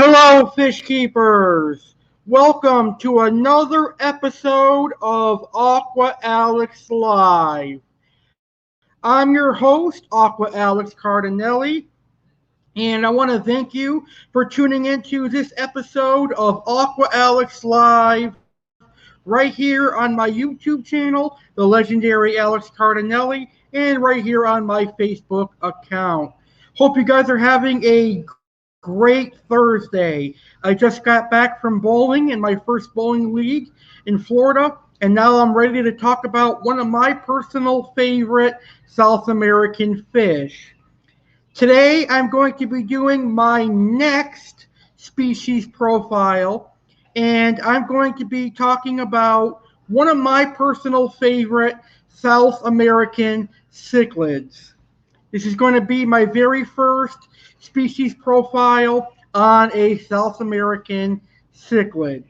Hello, fish keepers. Welcome to another episode of Aqua Alex Live. I'm your host, Aqua Alex Cardinale, and I want to thank you for tuning into this episode of Aqua Alex Live right here on my YouTube channel, the legendary Alex Cardinale, and right here on my Facebook account. Hope you guys are having a great Thursday. I just got back from bowling in my first bowling league in Florida, and now I'm ready to talk about one of my personal favorite South American fish. Today, I'm going to be doing my next species profile, and I'm going to be talking about one of my personal favorite South American cichlids. This is going to be my very first species profile on a South American cichlid.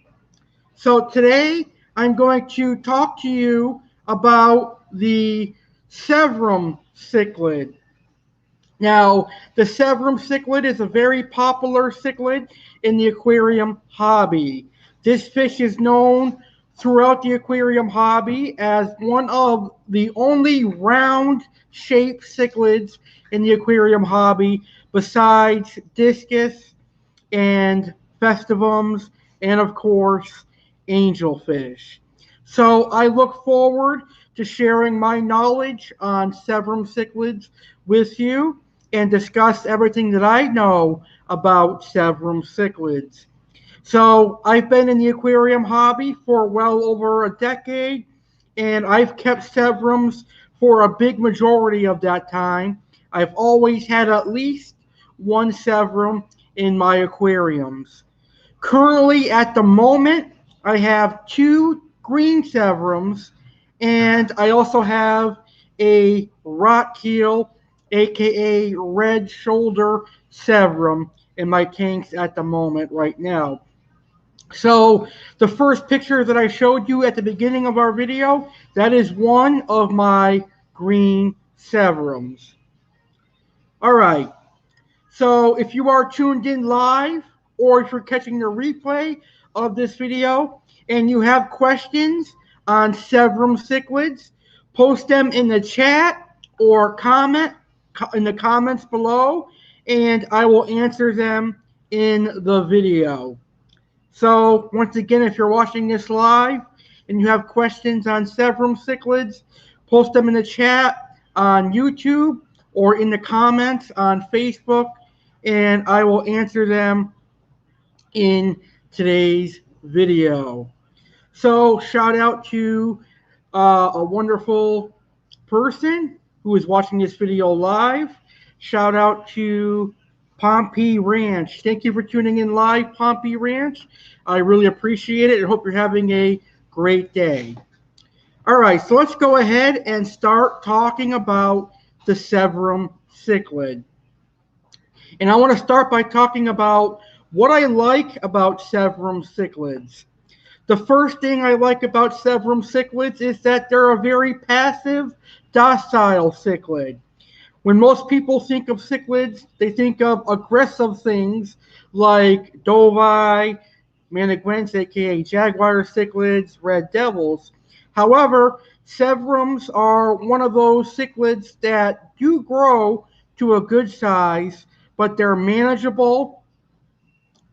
So today I'm going to talk to you about the Severum cichlid. Now, the Severum cichlid is a very popular cichlid in the aquarium hobby. This fish is known throughout the aquarium hobby as one of the only round-shaped cichlids in the aquarium hobby besides discus and festivums and, of course, angelfish. So I look forward to sharing my knowledge on Severum cichlids with you and discuss everything that I know about Severum cichlids. So I've been in the aquarium hobby for well over a decade, and I've kept Severums for a big majority of that time. I've always had at least one Severum in my aquariums. Currently, at the moment, I have two green Severums, and I also have a rock keel, aka red shoulder Severum, in my tanks at the moment right now. So the first picture that I showed you at the beginning of our video, that is one of my green Severums. All right. So if you are tuned in live or if you're catching the replay of this video and you have questions on Severum cichlids, post them in the chat or comment in the comments below, and I will answer them in the video. So once again, if you're watching this live and you have questions on Severum cichlids, post them in the chat on YouTube or in the comments on Facebook, and I will answer them in today's video. So shout out to a wonderful person who is watching this video live. Shout out to Pompey Ranch. Thank you for tuning in live, Pompey Ranch. I really appreciate it and hope you're having a great day. All right, so let's go ahead and start talking about the Severum cichlid. And I want to start by talking about what I like about Severum cichlids. The first thing I like about Severum cichlids is that they're a very passive, docile cichlid. When most people think of cichlids, they think of aggressive things like dovi, maniguences, aka jaguar cichlids, red devils. However, Severums are one of those cichlids that do grow to a good size, but they're manageable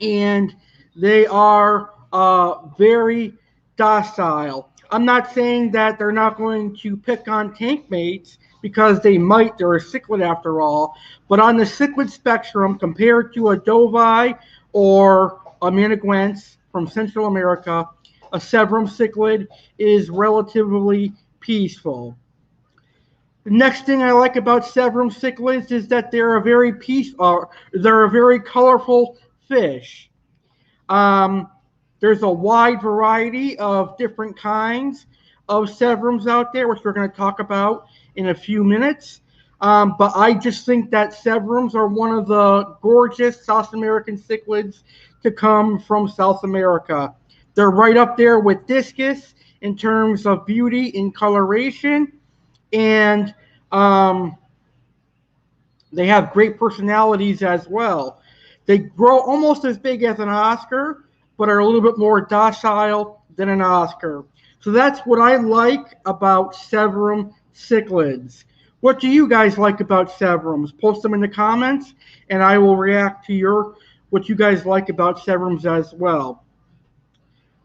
and they are very docile. I'm not saying that they're not going to pick on tank mates because they might. They're a cichlid after all. But on the cichlid spectrum, compared to a dovi or a maniguense from Central America, a Severum cichlid is relatively peaceful. The next thing I like about Severum cichlids is that they're a very they're a very colorful fish. There's a wide variety of different kinds of Severums out there, which we're going to talk about in a few minutes. But I just think that Severums are one of the gorgeous South American cichlids to come from South America. They're right up there with discus in terms of beauty and coloration, and they have great personalities as well. They grow almost as big as an Oscar, but are a little bit more docile than an Oscar. So that's what I like about Severum Cichlids. What do you guys like about Severums? Post them in the comments, and I will react to what you guys like about Severums as well.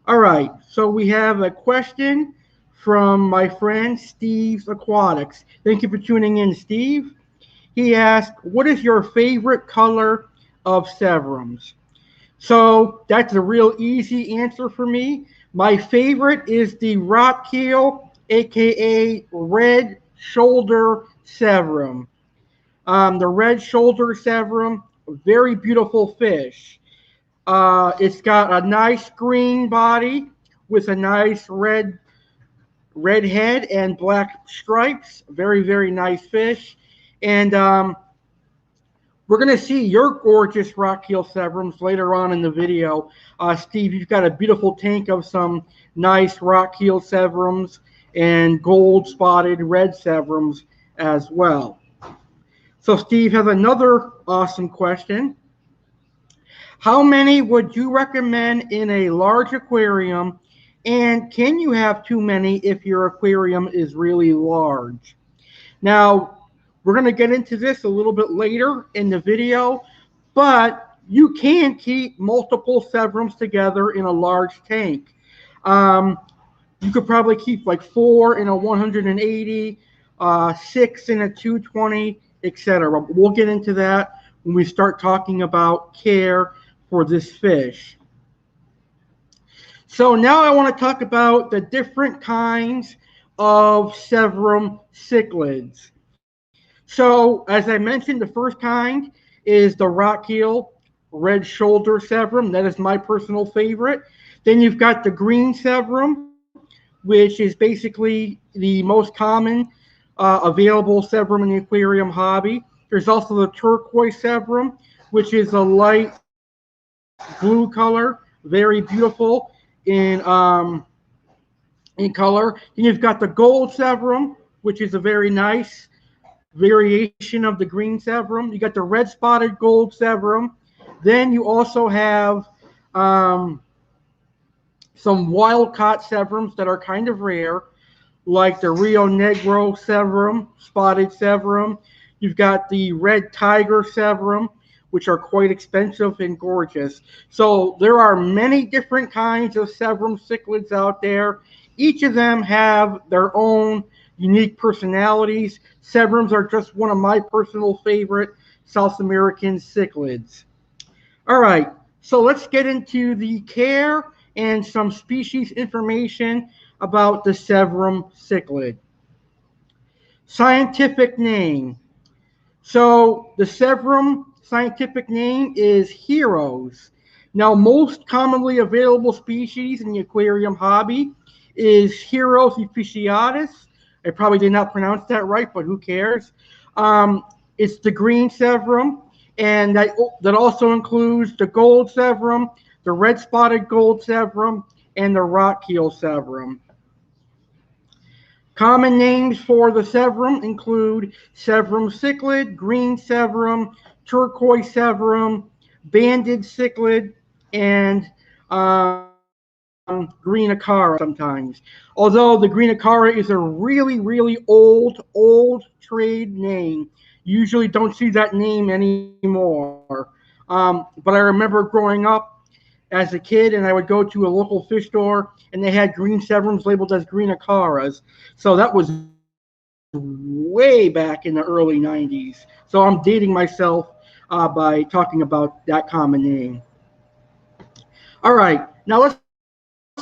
All right, so we have a question from my friend Steve's Aquatics. Thank you for tuning in, Steve. He asked, what is your favorite color of Severums? So that's a real easy answer for me. My favorite is the Rockkeel, aka Red Shoulder Severum. The Red Shoulder Severum, very beautiful fish. It's got a nice green body with a nice red head and black stripes. Very, very nice fish. And we're going to see your gorgeous Rockkeel Severums later on in the video. Steve, you've got a beautiful tank of some nice Rockkeel Severums and gold spotted red Severums as well. So Steve has another awesome question. How many would you recommend in a large aquarium, and can you have too many if your aquarium is really large? Now, we're going to get into this a little bit later in the video, but you can keep multiple Severums together in a large tank. You could probably keep like 4 in a 180, 6 in a 220, etc. We'll get into that when we start talking about care for this fish. So now I want to talk about the different kinds of Severum Cichlids. So as I mentioned, the first kind is the Rockkeel Red Shoulder Severum. That is my personal favorite. Then you've got the green Severum, which is basically the most common available Severum in the aquarium hobby. There's also the turquoise Severum, which is a light blue color, very beautiful in color. Then you've got the gold Severum, which is a very nice variation of the green Severum. You got the red spotted gold Severum. Then you also have some wild-caught Severums that are kind of rare, like the Rio Negro Severum, spotted Severum. You've got the red tiger Severum, which are quite expensive and gorgeous. So there are many different kinds of Severum Cichlids out there. Each of them have their own unique personalities. Severums are just one of my personal favorite South American cichlids. All right, so let's get into the care and some species information about the Severum Cichlid. Scientific name. So the Severum scientific name is Heros. Now, most commonly available species in the aquarium hobby is Heros ephysiatus. I probably did not pronounce that right, but who cares? It's the green Severum, and that also includes the gold Severum, the red spotted gold Severum, and the Rockkeel Severum. Common names for the Severum include Severum Cichlid, green Severum, turquoise Severum, banded Cichlid, and green Acara sometimes. Although the green Acara is a really, really old trade name. You usually don't see that name anymore. But I remember growing up as a kid, and I would go to a local fish store, and they had green Severums labeled as green Acaras. So that was way back in the early 90s. So I'm dating myself by talking about that common name. All right, now let's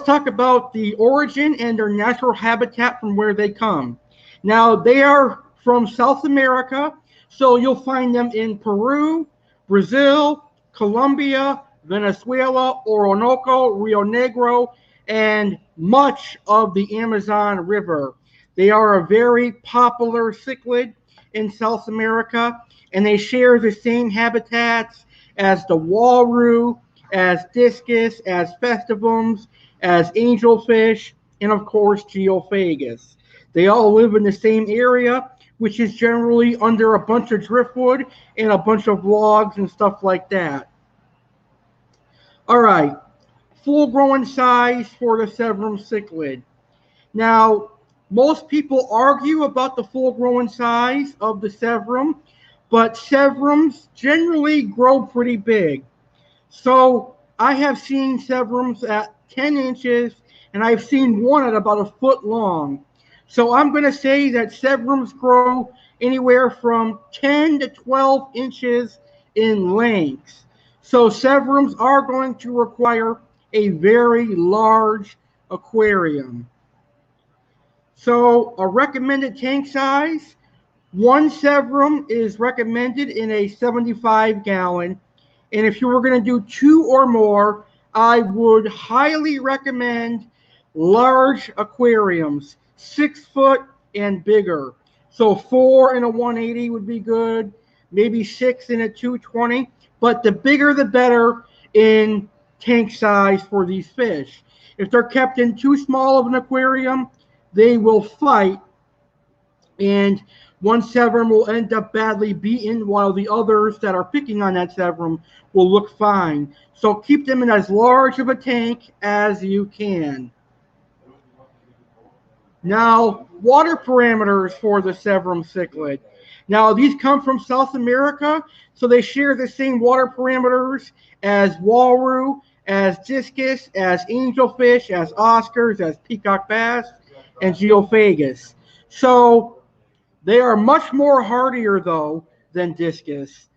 talk about the origin and their natural habitat from where they come. Now, they are from South America, so you'll find them in Peru, Brazil, Colombia, Venezuela, Orinoco, Rio Negro, and much of the Amazon River. They are a very popular cichlid in South America, and they share the same habitats as the walrus, as discus, as festivums, as angelfish, and of course geophagus. They all live in the same area, which is generally under a bunch of driftwood and a bunch of logs and stuff like that. All right, full growing size for the Severum Cichlid. Now, most people argue about the full growing size of the Severum, but Severums generally grow pretty big. So I have seen Severums at 10 inches, and I've seen one at about a foot long. So I'm going to say that Severums grow anywhere from 10 to 12 inches in length. So Severums are going to require a very large aquarium. So a recommended tank size, one Severum is recommended in a 75-gallon. And if you were going to do two or more, I would highly recommend large aquariums, 6 foot and bigger. So 4 in a 180 would be good, maybe 6 in a 220. But the bigger the better in tank size for these fish. If they're kept in too small of an aquarium, they will fight, and one Severum will end up badly beaten while the others that are picking on that Severum will look fine. So keep them in as large of a tank as you can. Now, water parameters for the Severum Cichlid. Now, these come from South America, so they share the same water parameters as Walrus, as Discus, as Angelfish, as Oscars, as Peacock Bass, and Geophagus. So they are much more hardier, though, than Discus.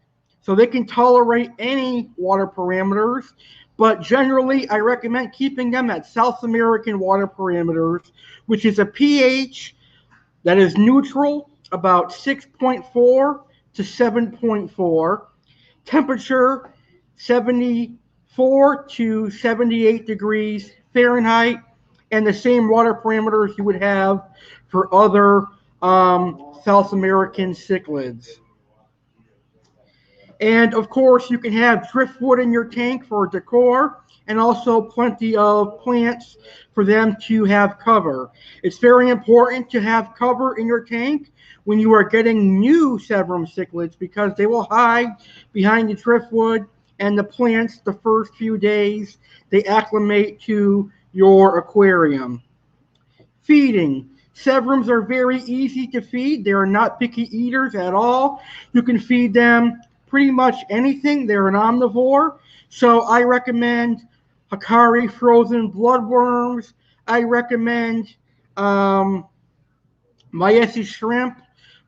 So they can tolerate any water parameters, but generally I recommend keeping them at South American water parameters, which is a pH that is neutral, about 6.4 to 7.4, temperature 74 to 78 degrees Fahrenheit, and the same water parameters you would have for other South American cichlids. And of course, you can have driftwood in your tank for decor, and also plenty of plants for them to have cover. It's very important to have cover in your tank when you are getting new Severum cichlids, because they will hide behind the driftwood and the plants the first few days they acclimate to your aquarium. Feeding. Severums are very easy to feed. They are not picky eaters at all. You can feed them pretty much anything. They're an omnivore. So I recommend Hikari frozen bloodworms. I recommend Maese shrimp,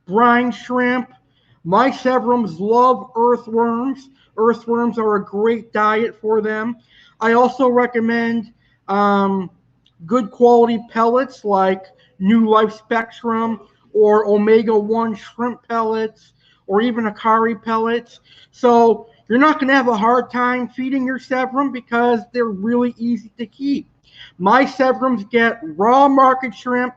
brine shrimp. My Severums love earthworms. Earthworms are a great diet for them. I also recommend good quality pellets like New Life Spectrum or Omega-1 shrimp pellets or even Hikari pellets. So you're not going to have a hard time feeding your Severum because they're really easy to keep. My Severums get raw market shrimp,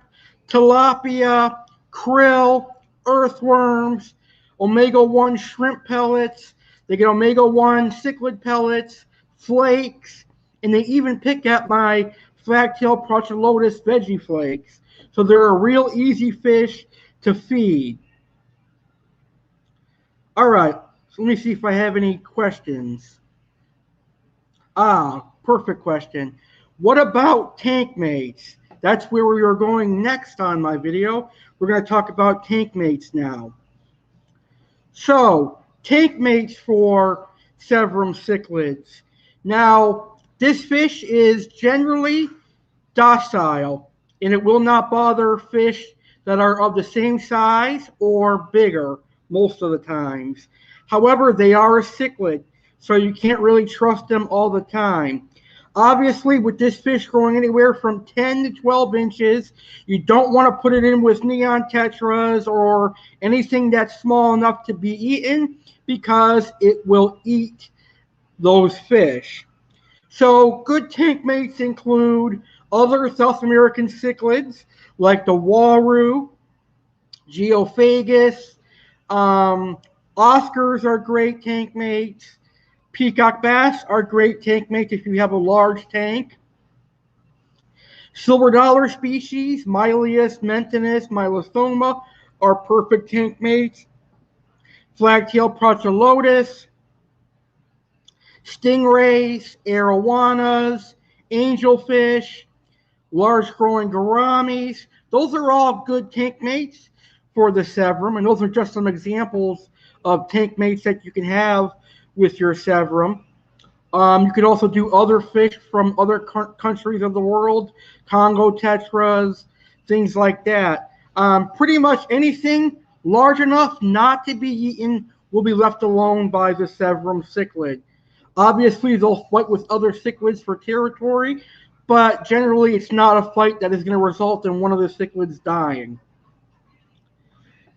tilapia, krill, earthworms, Omega-1 shrimp pellets. They get Omega-1 cichlid pellets, flakes, and they even pick at my flagtail Procholotus veggie flakes. So they're a real easy fish to feed. All right, so let me see if I have any questions. Perfect question. What about tank mates? That's where we are going next on my video. We're going to talk about tank mates now. So, tank mates for Severum cichlids. Now, this fish is generally docile, and it will not bother fish that are of the same size or bigger most of the times. However, they are a cichlid, so you can't really trust them all the time. Obviously, with this fish growing anywhere from 10 to 12 inches, you don't want to put it in with neon tetras or anything that's small enough to be eaten, because it will eat those fish. So good tank mates include other South American cichlids like the Walrus, Geophagus, Oscars are great tank mates. Peacock bass are great tank mates if you have a large tank. Silver dollar species, Mylius, Mentinus, Mylosoma are perfect tank mates. Flagtail Procholotus, Stingrays, arowanas, angelfish, large growing gouramis. Those are all good tank mates for the Severum, and those are just some examples of tank mates that you can have with your Severum. You could also do other fish from other countries of the world, Congo tetras, things like that. Pretty much anything large enough not to be eaten will be left alone by the Severum Cichlid. Obviously, they'll fight with other cichlids for territory, but generally it's not a fight that is going to result in one of the cichlids dying.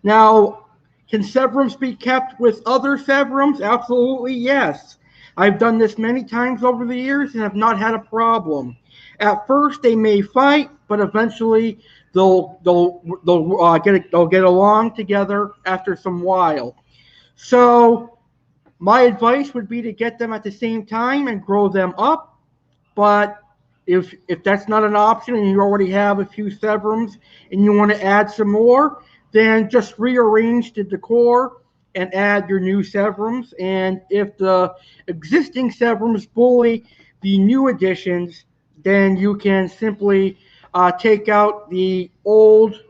Now, can Severums be kept with other Severums? Absolutely, yes. I've done this many times over the years and have not had a problem. At first, they may fight, but eventually they'll get along together after some while. So, my advice would be to get them at the same time and grow them up. But if that's not an option and you already have a few Severums and you want to add some more, then just rearrange the decor and add your new Severums. And if the existing Severums bully the new additions, then you can simply take out the old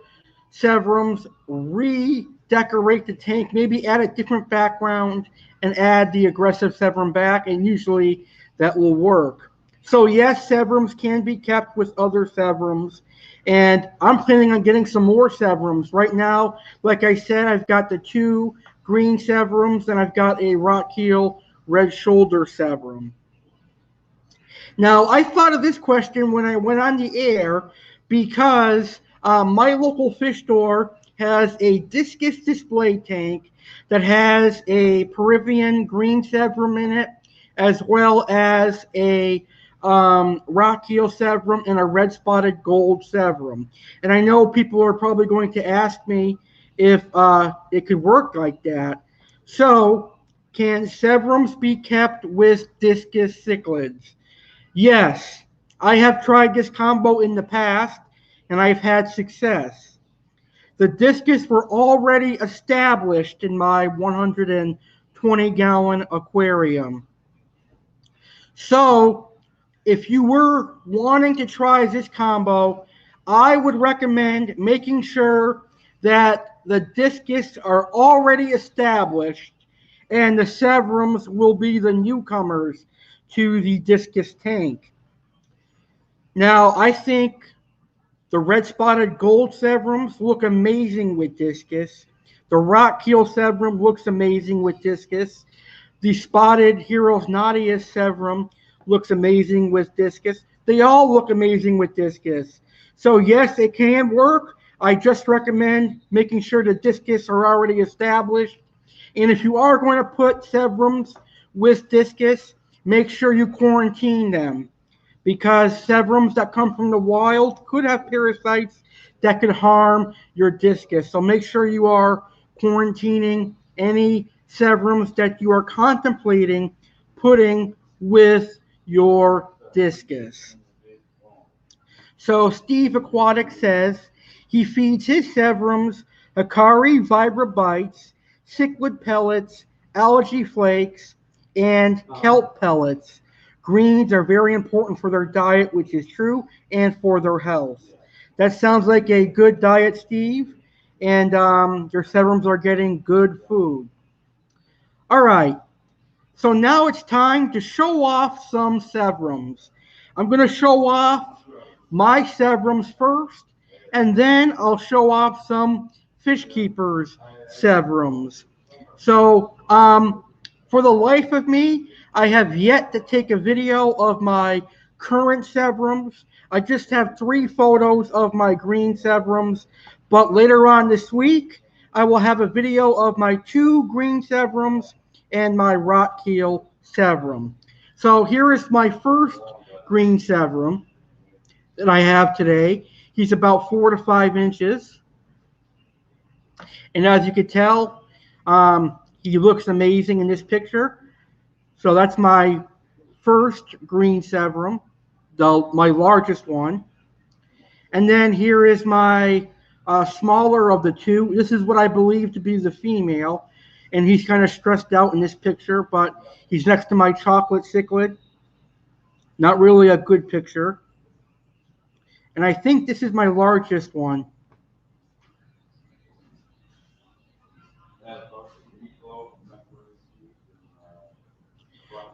Severums, redecorate the tank, maybe add a different background, and add the aggressive Severum back, and usually that will work. So yes, Severums can be kept with other Severums, and I'm planning on getting some more Severums. Right now, like I said, I've got the 2 green Severums, and I've got a Rockheel red shoulder Severum. Now, I thought of this question when I went on the air because my local fish store has a discus display tank that has a Peruvian green Severum in it, as well as a Rockheel Severum and a red spotted gold Severum. And I know people are probably going to ask me if it could work like that. So, can Severums be kept with discus cichlids? Yes, I have tried this combo in the past, and I've had success. The discus were already established in my 120-gallon aquarium. So, if you were wanting to try this combo, I would recommend making sure that the discus are already established and the Severums will be the newcomers to the discus tank. Now, I think the red spotted gold Severums look amazing with discus. The Rockheel Severum looks amazing with discus. The spotted Heros Nadius Severum looks amazing with discus. They all look amazing with discus. So yes, it can work. I just recommend making sure the discus are already established. And if you are going to put Severums with discus, make sure you quarantine them, because Severums that come from the wild could have parasites that could harm your discus. So make sure you are quarantining any Severums that you are contemplating putting with your discus. So Steve Aquatic says he feeds his Severums Hikari Vibra Bites, cichlid pellets, algae flakes, and kelp pellets. Greens are very important for their diet, which is true, and for their health. That sounds like a good diet, Steve, and your Severums are getting good food. All right, so now it's time to show off some Severums. I'm going to show off my Severums first, and then I'll show off some Fish Keepers Severums. So, for the life of me, I have yet to take a video of my current Severums. I just have 3 photos of my green Severums, but later on this week, I will have a video of my 2 green Severums and my Rockheel Severum. So here is my first green Severum that I have today. He's about 4 to 5 inches. And as you can tell, he looks amazing in this picture. So that's my first green Severum, my largest one. And then here is my smaller of the 2. This is what I believe to be the female. and he's kind of stressed out in this picture, but he's next to my chocolate cichlid. Not really a good picture. And I think this is my largest one.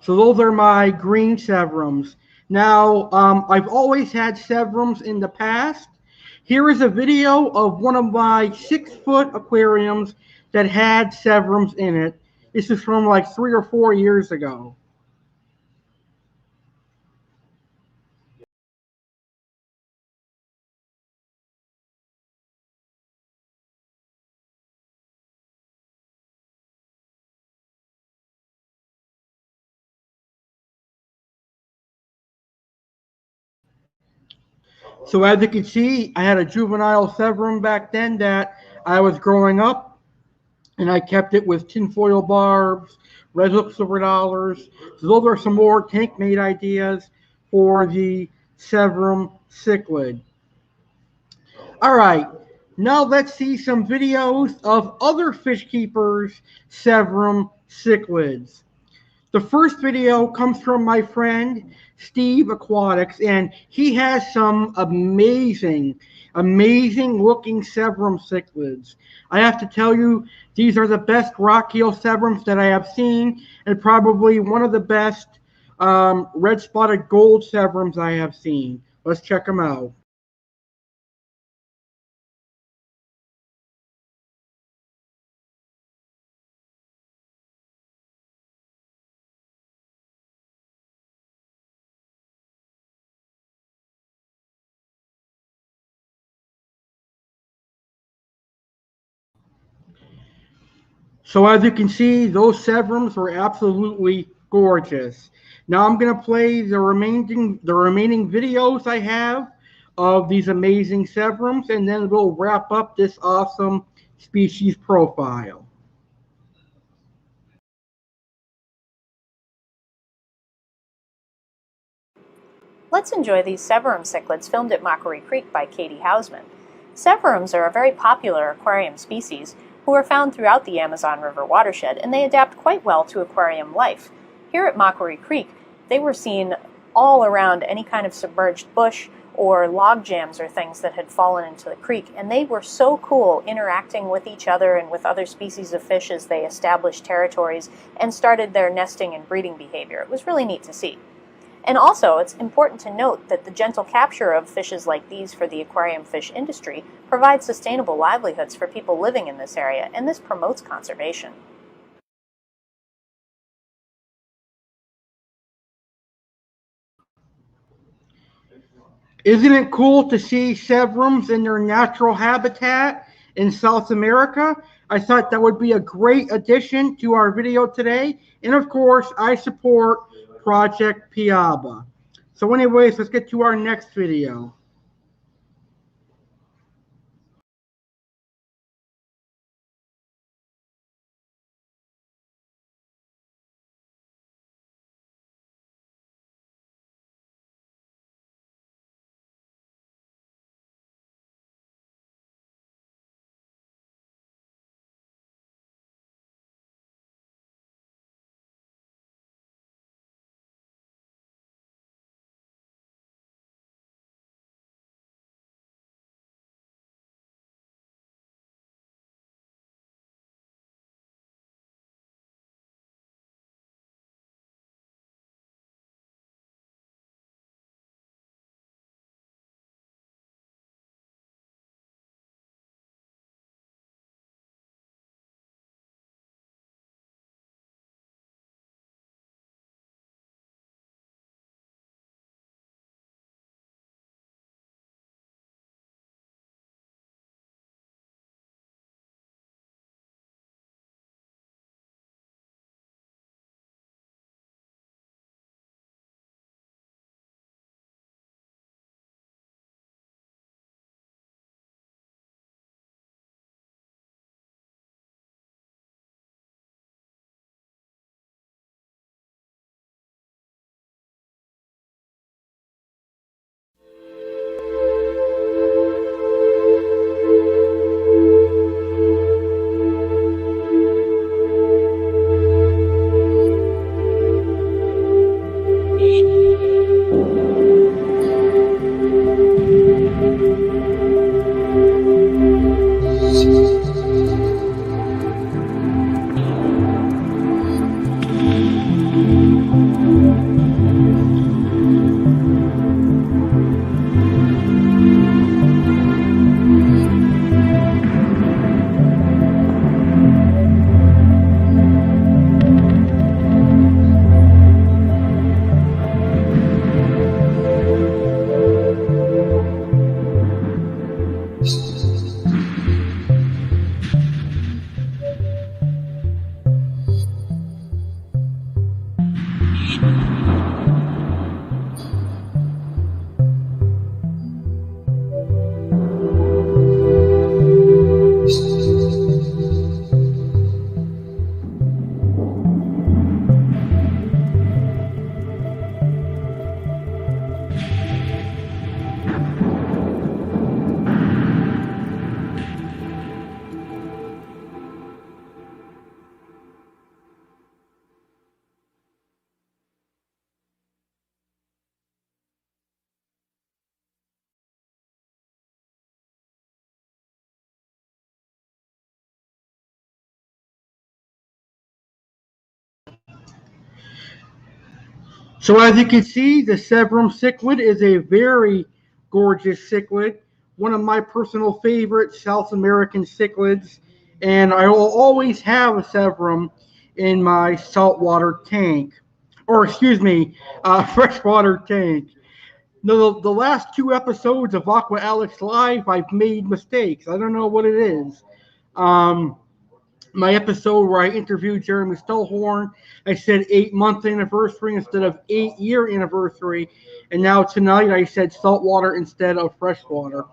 So those are my green Severums. Now, I've always had Severums in the past. Here is a video of one of my 6-foot aquariums that had Severums in it. This is from like 3 or 4 years ago. So as you can see, I had a juvenile Severum back then that I was growing up, and I kept it with tinfoil barbs, red hook silver dollars. So those are some more tank made ideas for the Severum Cichlid. All right, now let's see some videos of other fish keepers' Severum Cichlids. The first video comes from my friend Steve Aqua Alex, and he has some amazing looking Severum Cichlids. I have to tell you, these are the best rock heel Severums that I have seen, and probably one of the best red spotted gold Severums I have seen. Let's check them out. So as you can see, those Severums were absolutely gorgeous. Now I'm going to play the remaining videos I have of these amazing Severums, and then we'll wrap up this awesome species profile. Let's enjoy these Severum Cichlids filmed at Mockery Creek by Katie Hausman. Severums are a very popular aquarium species who are found throughout the Amazon River watershed, and they adapt quite well to aquarium life. Here at Mockery Creek, they were seen all around any kind of submerged bush or log jams or things that had fallen into the creek, and they were so cool interacting with each other and with other species of fish as they established territories and started their nesting and breeding behavior. It was really neat to see. And also, it's important to note that the gentle capture of fishes like these for the aquarium fish industry provides sustainable livelihoods for people living in this area, and this promotes conservation. Isn't it cool to see Severums in their natural habitat in South America? I thought that would be a great addition to our video today. And of course, I support Project Piaba. So anyways, let's get to our next video. So as you can see, the Severum Cichlid is a very gorgeous cichlid, one of my personal favorite South American cichlids, and I will always have a Severum in my saltwater tank, or excuse me, freshwater tank. The last two episodes of Aqua Alex Live, I've made mistakes. I don't know what it is. Um, my episode where I interviewed Jeremy Stolhorn, I said 8-month anniversary instead of 8-year anniversary, and now tonight I said saltwater instead of freshwater.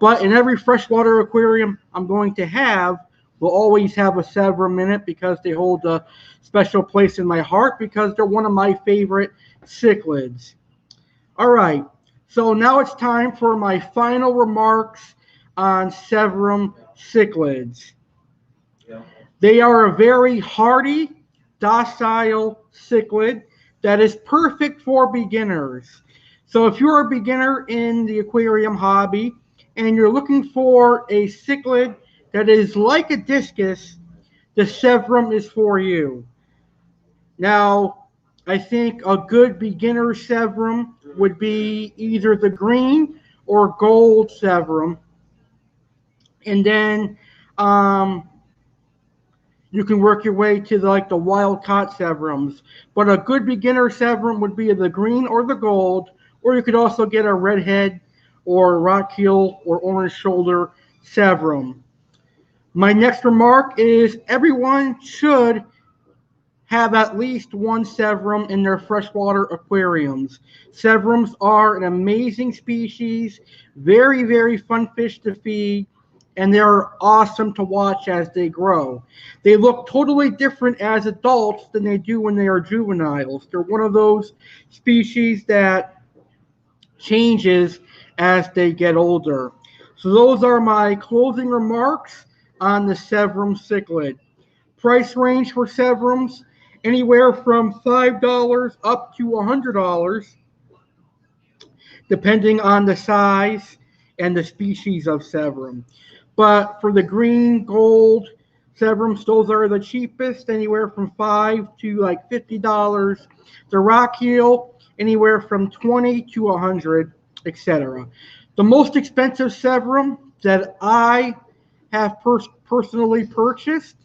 But in every freshwater aquarium I'm going to have, will always have a Severum in it because they hold a special place in my heart because they're one of my favorite cichlids. All right, so now it's time for my final remarks on Severum Cichlids. They are a very hardy, docile cichlid that is perfect for beginners. So if you're a beginner in the aquarium hobby and you're looking for a cichlid that is like a discus, the Severum is for you. Now, I think a good beginner Severum would be either the green or gold Severum. And then you can work your way to the wild caught Severums. But a good beginner Severum would be the green or the gold, or you could also get a redhead or rock heel or orange shoulder Severum. My next remark is everyone should have at least one Severum in their freshwater aquariums. Severums are an amazing species, very, very fun fish to feed, and they're awesome to watch as they grow. They look totally different as adults than they do when they are juveniles. They're one of those species that changes as they get older. So those are my closing remarks on the Severum Cichlid. Price range for Severums anywhere from $5 up to $100, depending on the size and the species of Severum. But for the green, gold Severums, those are the cheapest, anywhere from $5 to $50. The rock heel, anywhere from $20 to $100, etc. The most expensive Severum that I have personally purchased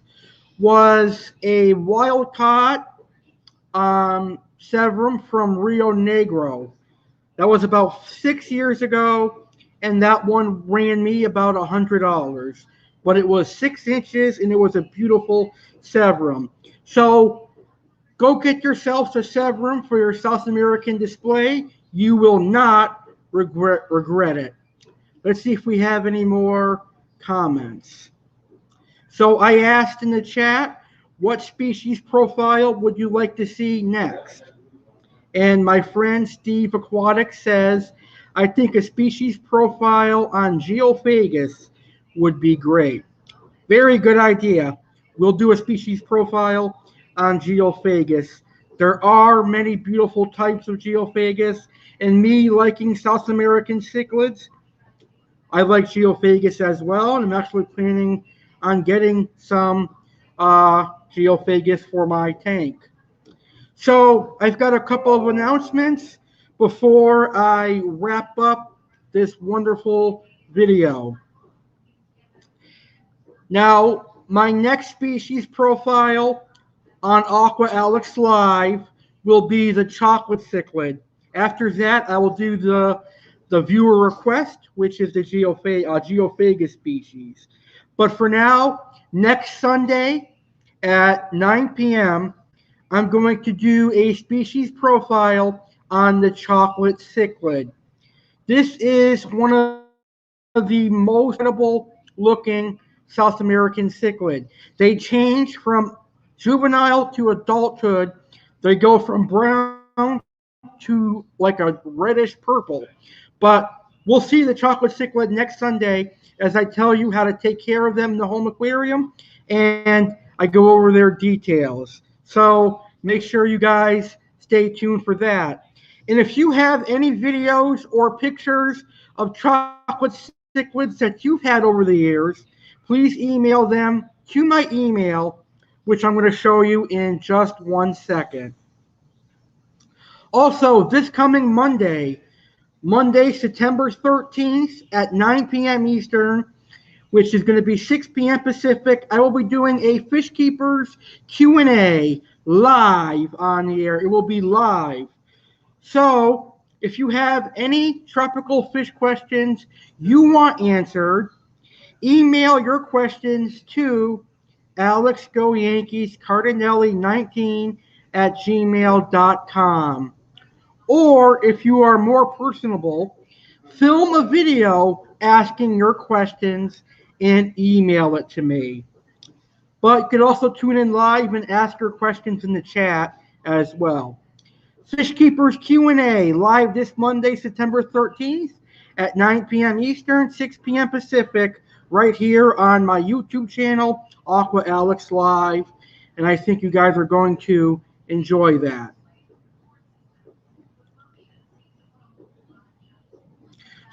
was a wild caught Severum from Rio Negro. That was about 6 years ago, and that one ran me about $100. But it was 6 inches, and it was a beautiful Severum. So go get yourself a Severum for your South American display. You will not regret it. Let's see if we have any more comments. So I asked in the chat, what species profile would you like to see next? And my friend Steve Aquatic says, I think a species profile on Geophagus would be great. Very good idea. We'll do a species profile on Geophagus. There are many beautiful types of Geophagus, and me liking South American cichlids, I like Geophagus as well, and I'm actually planning on getting some Geophagus for my tank. So I've got a couple of announcements before I wrap up this wonderful video. Now, my next species profile on Aqua Alex Live will be the chocolate cichlid. After that, I will do the viewer request, which is the Geophagus species. But for now, next Sunday at 9 p.m., I'm going to do a species profile on the chocolate cichlid. This is one of the most incredible looking South American cichlid. They change from juvenile to adulthood. They go from brown to like a reddish purple. But we'll see the chocolate cichlid next Sunday as I tell you how to take care of them in the home aquarium and I go over their details. So make sure you guys stay tuned for that. And if you have any videos or pictures of chocolate cichlids that you've had over the years, please email them to my email, which I'm going to show you in just 1 second. Also, this coming Monday, September 13th at 9 p.m. Eastern, which is going to be 6 p.m. Pacific, I will be doing a Fish Keepers Q&A live on the air. It will be live. So, if you have any tropical fish questions you want answered, email your questions to Alex Go Yankees Cardinale 19 at gmail.com. Or if you are more personable, film a video asking your questions and email it to me. But you could also tune in live and ask your questions in the chat as well. Fish Keepers Q&A live this Monday, September 13th at 9 p.m. Eastern, 6 p.m. Pacific, right here on my YouTube channel, Aqua Alex Live. And I think you guys are going to enjoy that.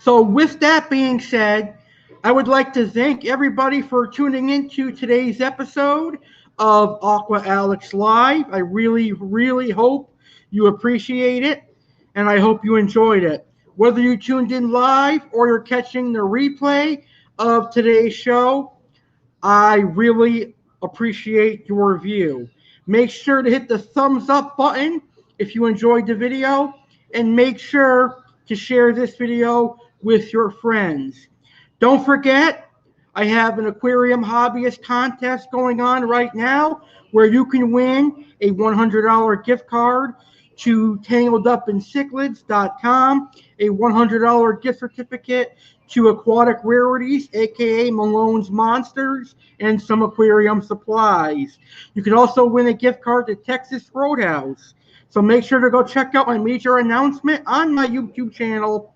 So with that being said, I would like to thank everybody for tuning into today's episode of Aqua Alex Live. I really, really hope you appreciate it, and I hope you enjoyed it. Whether you tuned in live or you're catching the replay of today's show, I really appreciate your view. Make sure to hit the thumbs up button if you enjoyed the video, and make sure to share this video with your friends. Don't forget, I have an aquarium hobbyist contest going on right now where you can win a $100 gift card to tangledupincichlids.com, a $100 gift certificate to Aquatic Rarities, aka Malone's Monsters, and some aquarium supplies. You can also win a gift card to Texas Roadhouse. So make sure to go check out my major announcement on my YouTube channel,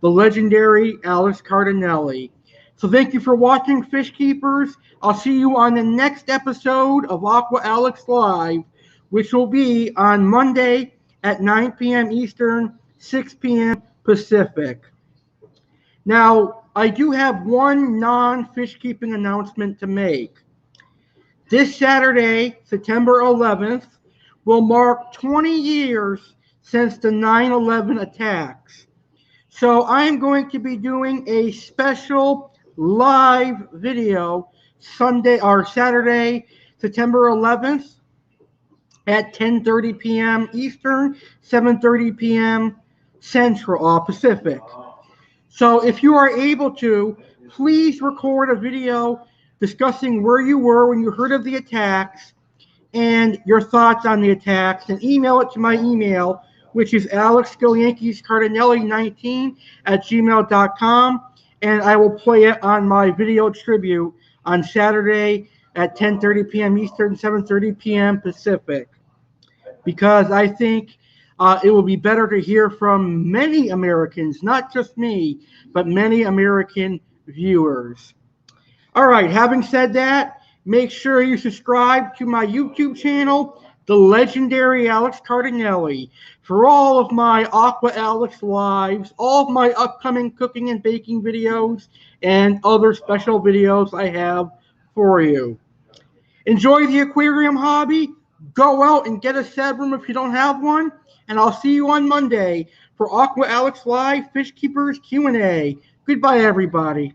the legendary Alex Cardinale. So thank you for watching, Fish Keepers. I'll see you on the next episode of Aqua Alex Live, which will be on Monday at 9 p.m. Eastern, 6 p.m. Pacific. Now, I do have one non-fish keeping announcement to make. This Saturday, September 11th, will mark 20 years since the 9/11 attacks. So I'm going to be doing a special live video Saturday, September 11th at 10:30 p.m. Eastern, 7:30 p.m. Central Pacific. So if you are able to, please record a video discussing where you were when you heard of the attacks and your thoughts on the attacks, and email it to my email, which is alexgoyankiescardinale19 at gmail.com, and I will play it on my video tribute on Saturday at 10:30 p.m. Eastern, 7:30 p.m. Pacific, because I think it will be better to hear from many Americans, not just me, but many American viewers. All right, having said that, make sure you subscribe to my YouTube channel, the legendary Alex Cardinale, for all of my Aqua Alex lives, all of my upcoming cooking and baking videos, and other special videos I have for you. Enjoy the aquarium hobby. Go out and get a Severum if you don't have one, and I'll see you on Monday for Aqua Alex Live Fish Keepers Q&A. Goodbye, everybody.